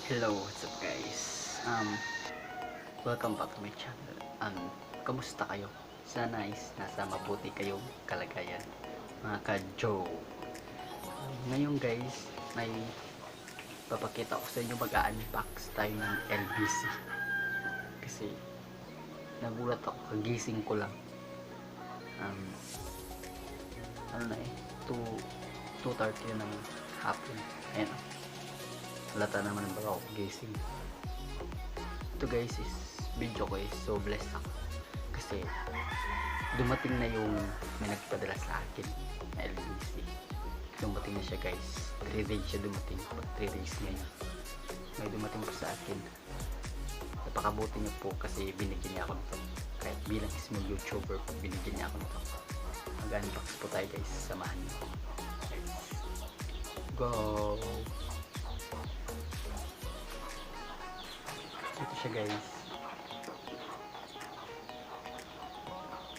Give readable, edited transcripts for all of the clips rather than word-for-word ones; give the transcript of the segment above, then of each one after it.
Hello, what's up guys? Welcome back to my channel. Kamusta kayo? Sana nasa mabuti kayong kalagayan, mga ka-Joe. Ngayon guys, may papakita ko sa inyo, mag-unbox tayo ng LBC. Kasi nagulat ako, kagising ko lang. Ano na 2:30 ng hapon. Ayan, halata naman ang baga ako gising. Ito guys is video ko is so blessed ako kasi dumating na yung may nagpadala sa akin na LBC. Dumating na siya guys, 3 days siya dumating. 3 days ngayon may dumating po sa akin. Napakabuti niyo po kasi binigyan niya ako nito. Kahit bilang small YouTuber po, binigyan niya ako nito. Mag-unbox po tayo guys, samahan niyo. Go! Ito siya guys,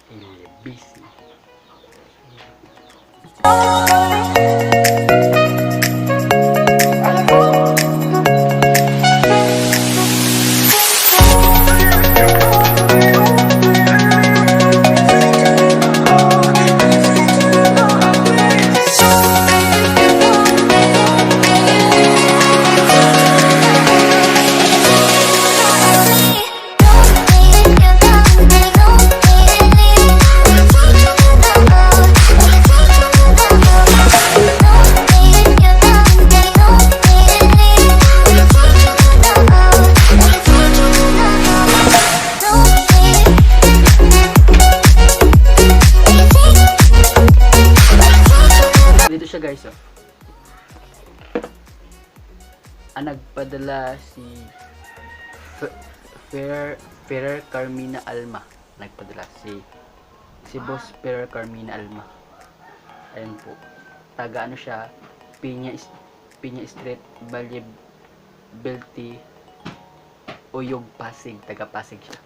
LBC. Siya guys, nagpadala si Ferrer Carmina Alma. Nagpadala si Boss Ferrer Carmina Alma. Ayun po, taga ano siya, Piña Street, Valle Belti, Uyog, Pasig. Taga Pasig siya.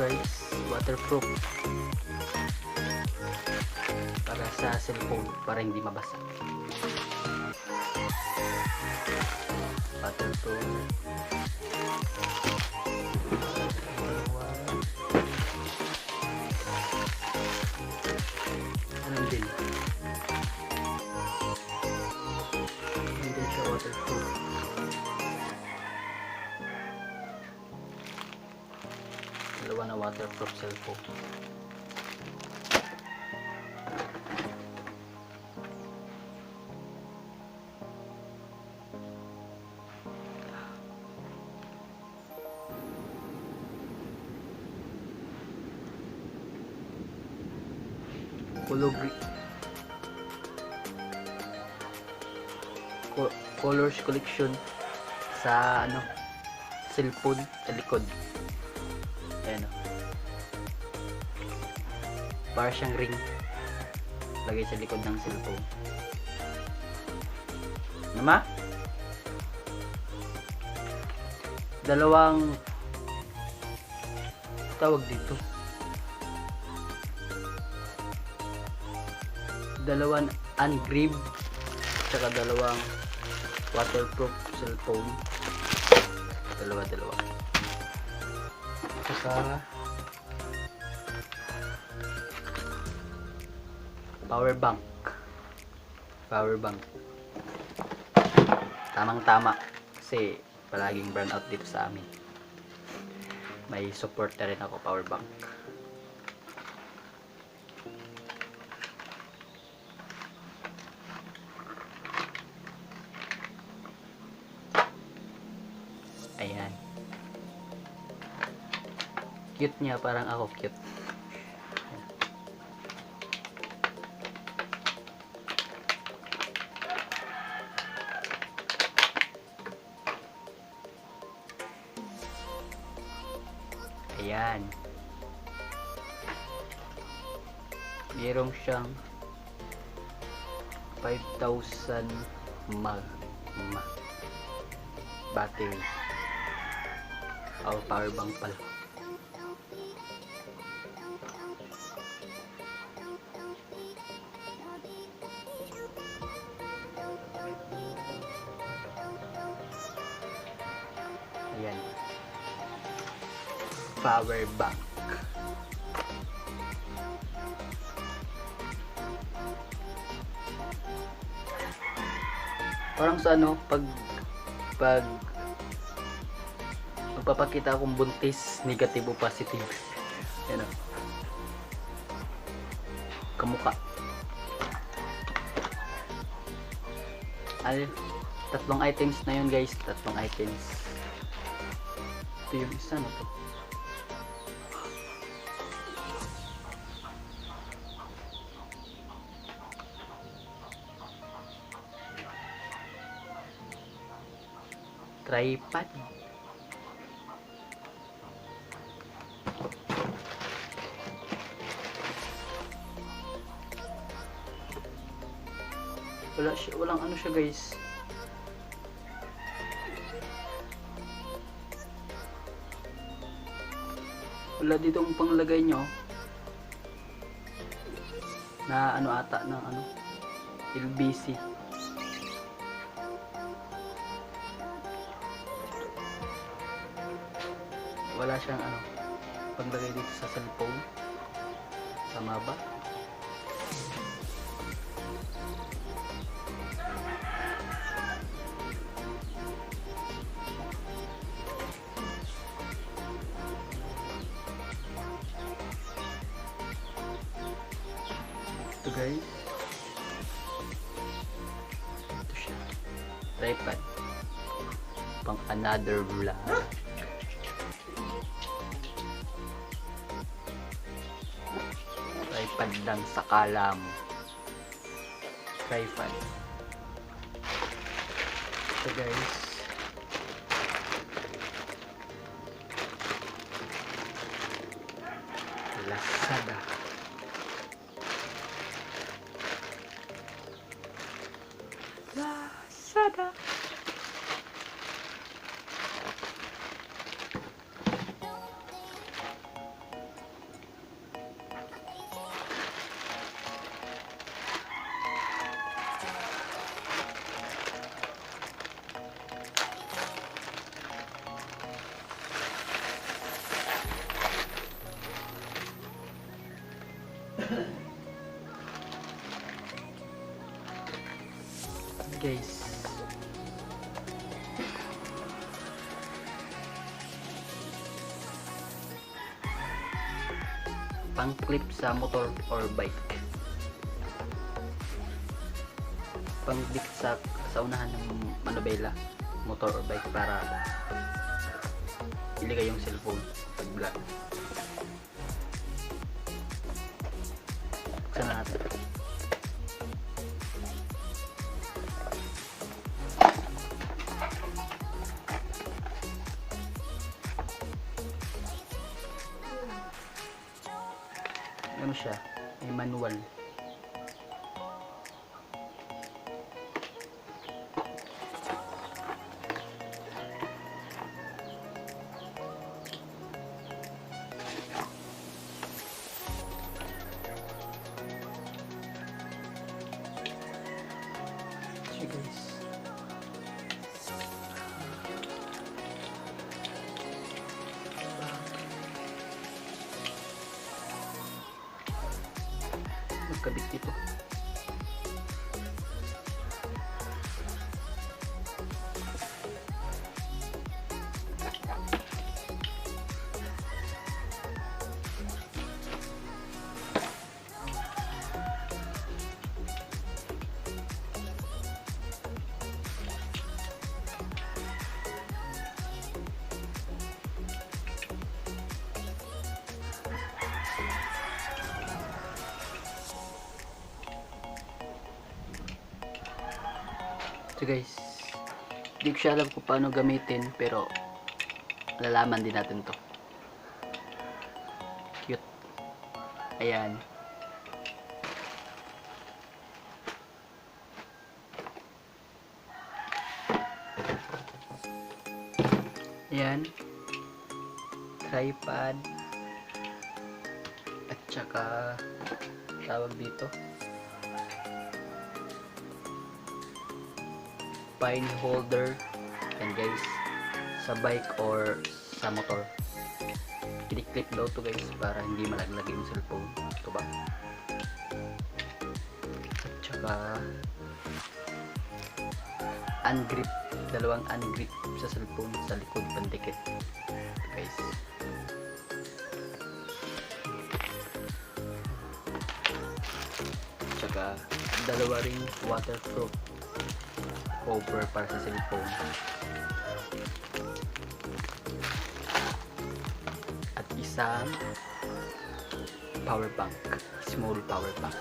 Guys, waterproof para sa cellphone, para hindi mabasa. Waterproof. Anong din? Hindi siya waterproof. Dalawa na waterproof cellphone. colors collection sa ano, cellphone sa likod. Ayan o. Para siyang ring. Lagay sa likod ng cellphone. Nama? Dalawang tawag dito. Dalawang engraved tsaka dalawang waterproof cellphone. Dalawa. Tsaka power bank. Tamang-tama kasi palaging burn out dito sa amin. May support na rin ako, power bank. Ayan. Cute niya, parang ako cute. Ayan. Meron siyang 5,000 mAh battery. Power bank pala. Ayan. Power bank. Parang sa ano, pag magpapakita akong buntis, negative o positive. Yan o. Kamukha. Ay, tatlong items na yun guys. Tatlong items. Ito yung isa na to. Tripod. Walang ano siya guys. Wala ditong panglagay nyo na ano ata ng ano LBC. Wala siyang ano panglagay dito sa cellphone. Tama ba? Ito guys, ito siya, tripod pang another vlog. Tripod lang sa kalam. Tripod. Ito guys, Lazada. Guys, pang clip sa motor or bike, pang clip sa unahan ng manobela, motor or bike, para ilagay yung cellphone pag vlog. Buksan na natin. ano siya, may manual. So guys, magkabit dito. So guys, di ko siya alam kung paano gamitin, pero lalaman din natin to. Cute. Ayan. Ayan. Tripod. At saka tawag dito, pine holder. And guys, sa bike or sa motor, i-clip daw to guys para hindi malaglag yung cellphone. Ito ba? At saka ungrip, dalawang ungrip sa cellphone sa likod pandikit. Ito guys. At saka dalawa ring waterproof cover para sa cellphone. At isang power bank, small power bank.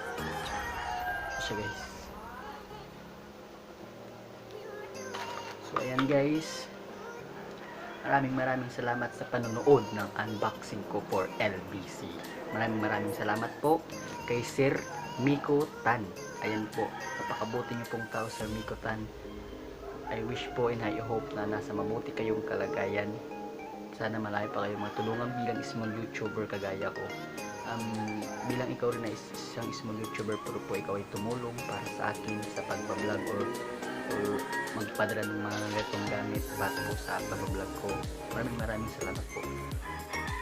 So guys. So ayan guys. Maraming salamat sa panonood ng unboxing ko for LBC. Maraming salamat po kay Sir Miko Tan. Ayan po, napakabuti niyo pong tao, Sir Miko Tan. I wish po and I hope na nasa mabuti kayong kalagayan. Sana malaki pa kayong matulungan bilang small YouTuber kagaya ko. Bilang ikaw rin na isang small YouTuber, pero po ikaw ay tumulong para sa akin sa pagbablog or magpadala ng mga ganitong gamit para po sa pagbablog ko. Maraming salamat po.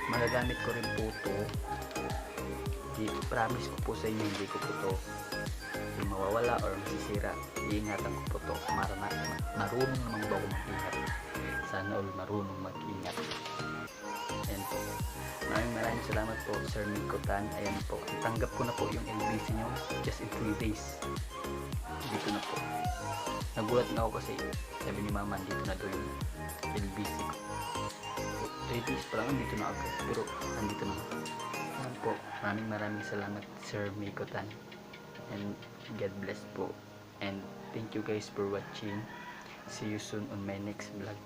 Magagamit ko rin po ito. Promise ko po sa inyo, hindi ko po ito mawawala or masisira. Iingatan ko po ito. Marunong naman ba ako mag-ingat? Sana all marunong mag-ingat. Ayan po. Maraming salamat po, Sir Miko Tan. Ayan po. Tanggap ko na po yung LBC nyo just in 3 days. Dito na po. Nagulat na ako kasi sabi ni Mama, dito na doon yung LBC ko. 3 days pa lang, dito na agad. Pero nandito na. Ayan po. Maraming salamat, Sir Miko Tan. And God bless po. And thank you guys for watching. See you soon on my next vlog.